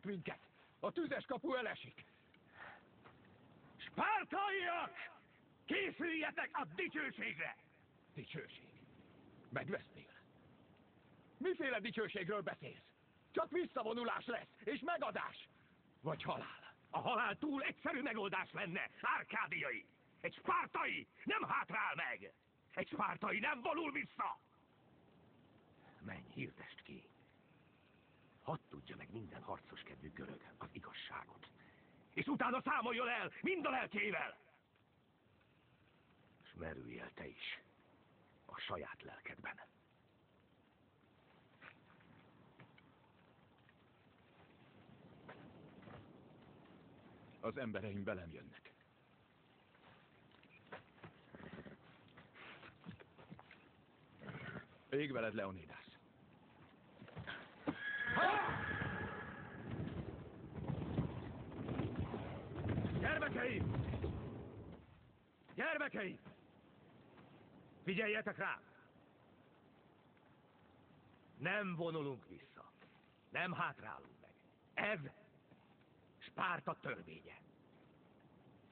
minket! A tüzes kapu elesik! Spártaiak! Készüljetek a dicsőségre! Dicsőség? Megvesztél? Miféle dicsőségről beszélsz? Csak visszavonulás lesz, és megadás! Vagy halál? A halál túl egyszerű megoldás lenne, árkádiai! Egy spártai nem hátrál meg! Egy spártai nem vonul vissza! Menj, hirdest ki! Hadd tudja meg minden harcos kedvű görög az igazságot. És utána számoljon el mind a lelkével! És merülj el te is a saját lelkedben. Az embereim velem jönnek. Ég veled, Leonidas. Gyermekeim! Gyermekeim! Figyeljetek rám! Nem vonulunk vissza. Nem hátrálunk meg. Ez Spárta törvénye.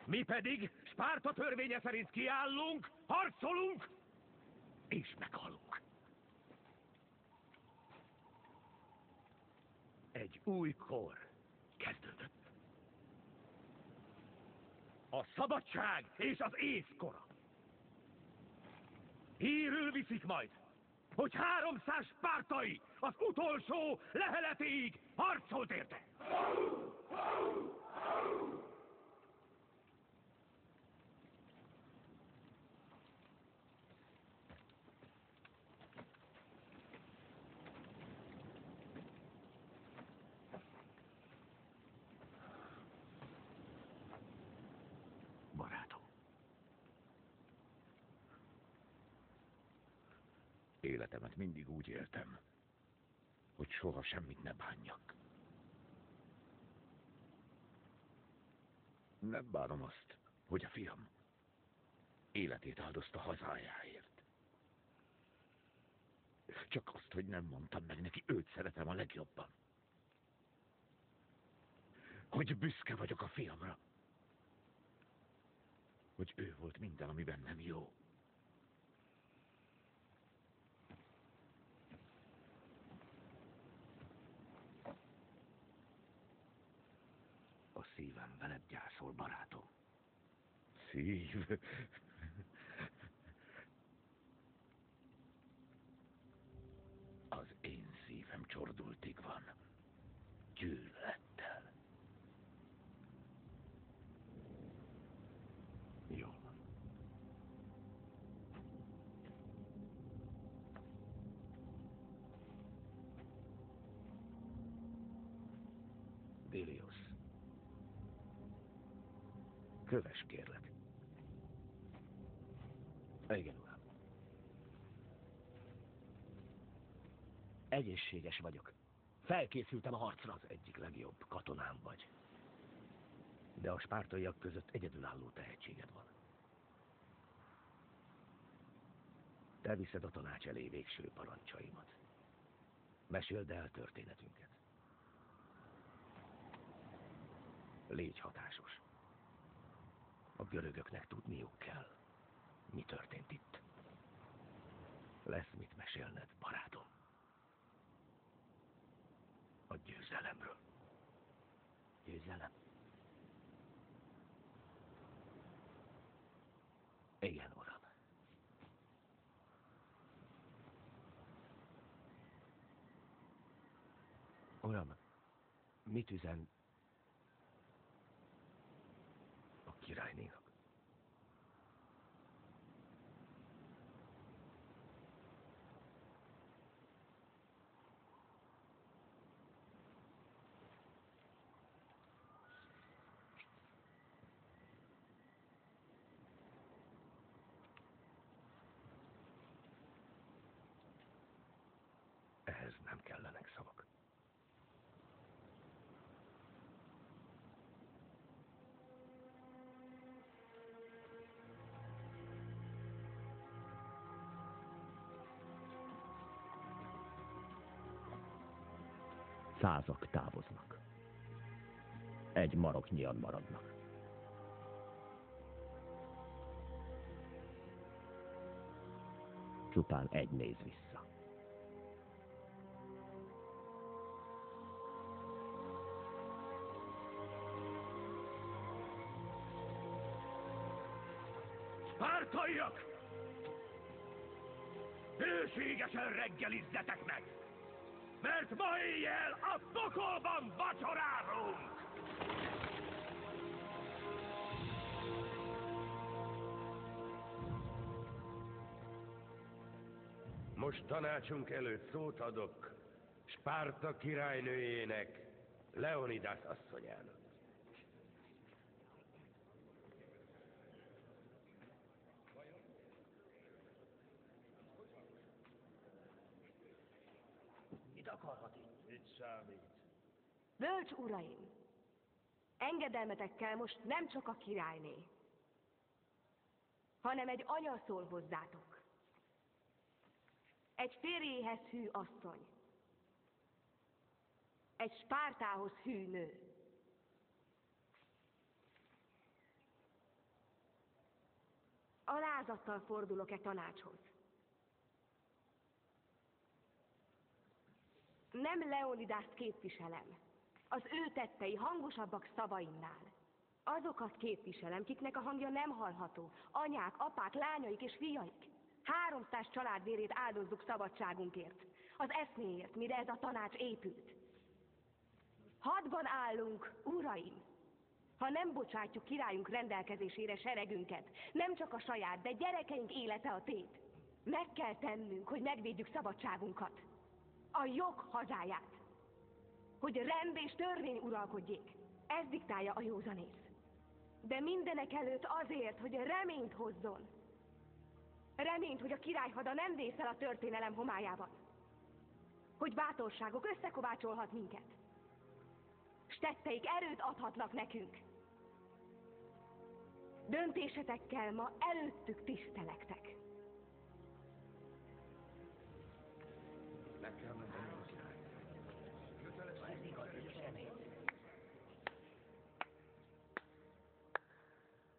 Mi pedig Spárta törvénye szerint kiállunk, harcolunk, és meghalunk. Egy új kor kezdődött. A szabadság és az észkora. Hírül viszik majd, hogy 300 spártai az utolsó leheletéig harcolt érte. Barátom. Életemet mindig úgy éltem, hogy soha semmit ne bánjak. Nem bánom azt, hogy a fiam életét áldozta hazájáért. Csak azt, hogy nem mondtam meg neki, őt szeretem a legjobban. Hogy büszke vagyok a fiamra. Hogy ő volt minden, ami bennem jó. A szívem veled gyászol, barátom. Szív? Az én szívem csordultig van. Gyűlölettel. Jól van. Déliusz. Kövess, kérlek. Igen, uram. Egészséges vagyok. Felkészültem a harcra. Az egyik legjobb katonám vagy. De a spártaiak között egyedülálló tehetséged van. Te viszed a tanács elé végső parancsaimat. Meséld el történetünket. Légy hatásos. A görögöknek tudniuk kell, mi történt itt. Lesz mit mesélned, barátom. A győzelemről. Győzelem? Igen, uram. Uram, mit üzen a királynénak? Ehhez nem kellenek szavak. Százak távoznak. egy maroknyian maradnak. Csupán egy néz vissza. Spártaiak! Hőségesen reggelizzetek meg! Mert ma éjjel a pokolban vacsorázunk! Most tanácsunk előtt szót adok Spárta királynőjének, Leonidas asszonyának. Mit akarhat itt? Mit számít? Bölcs uraim! Engedelmetekkel most nem csak a királyné, hanem egy anya szól hozzátok. Egy férjéhez hű asszony. Egy Spártához hű nő. Alázattal fordulok tanácshoz. Nem Leonidást képviselem. Az ő tettei hangosabbak szavaimnál. Azokat képviselem, kiknek a hangja nem hallható. Anyák, apák, lányaik és fiaik. 300 család vérét áldozzuk szabadságunkért. Az eszméért, mire ez a tanács épült. Hadban állunk, uraim! Ha nem bocsátjuk királyunk rendelkezésére seregünket, nem csak a saját, de gyerekeink élete a tét. Meg kell tennünk, hogy megvédjük szabadságunkat. A jog hazáját. Hogy rend és törvény uralkodjék. Ez diktálja a józanész. De mindenek előtt azért, hogy reményt hozzon. Reményt, hogy a királyhada nem vészel a történelem homályában. Hogy bátorságok összekovácsolhat minket. S tetteik erőt adhatnak nekünk. Döntésetekkel ma előttük tisztelektek. Meg kell menteni a király.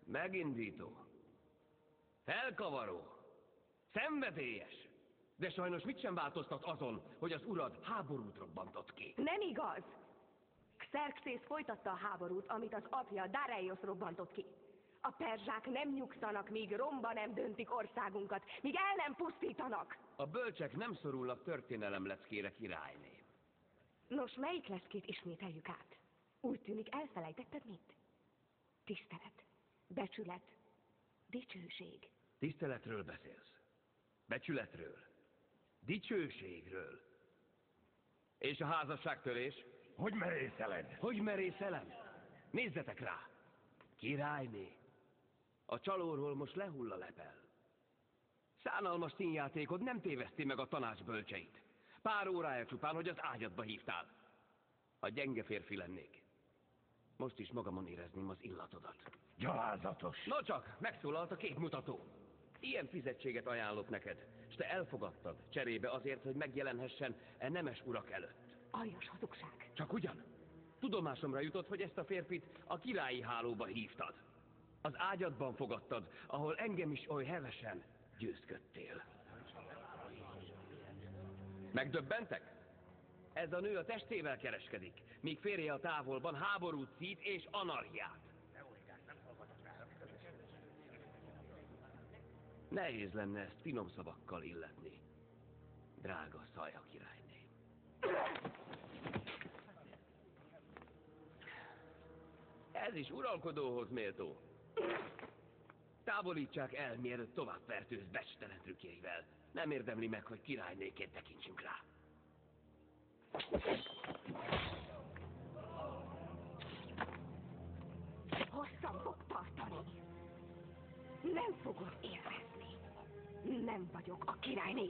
Megindító. Felkavaró. Szenvedélyes. De sajnos mit sem változtat azon, hogy az urad háborút robbantott ki. Nem igaz! Xerxész folytatta a háborút, amit az apja Dareios robbantott ki. A perzsák nem nyugszanak, míg romba nem döntik országunkat, míg el nem pusztítanak. A bölcsek nem szorulnak történelemleckére, királyné. Nos, melyik leckét ismételjük át? Úgy tűnik, elfelejtetted mit? Tisztelet, becsület, dicsőség. Tiszteletről beszélsz. Becsületről. Dicsőségről. És a házasságtörés? Hogy merészeled? Hogy merészelem? Nézzetek rá! Királyné! A csalóról most lehull a lepel. Szánalmas színjátékod nem téveszti meg a tanács bölcseit. Pár órája csupán, hogy az ágyadba hívtál. Ha gyenge férfi lennék, most is magamon érezném az illatodat. Gyalázatos. No csak, megszólalt a képmutató. Ilyen fizetséget ajánlott neked, s te elfogadtad cserébe azért, hogy megjelenhessen e nemes urak előtt. Aljas hazugság. Csak ugyan? Tudomásomra jutott, hogy ezt a férfit a királyi hálóba hívtad. Az ágyadban fogadtad, ahol engem is oly hevesen győzködtél. Megdöbbentek? Ez a nő a testével kereskedik, míg férje a távolban háborút szít és anarchiát. Nehéz lenne ezt finom szavakkal illetni, drága Szaja királyné. Ez is uralkodóhoz méltó. Távolítsák el, mielőtt tovább fertőz becstelen trükkjeivel. Nem érdemli meg, hogy királynéként tekintsünk rá. Hosszan fog tartani. Nem fogod élvezni. Nem vagyok a királyné.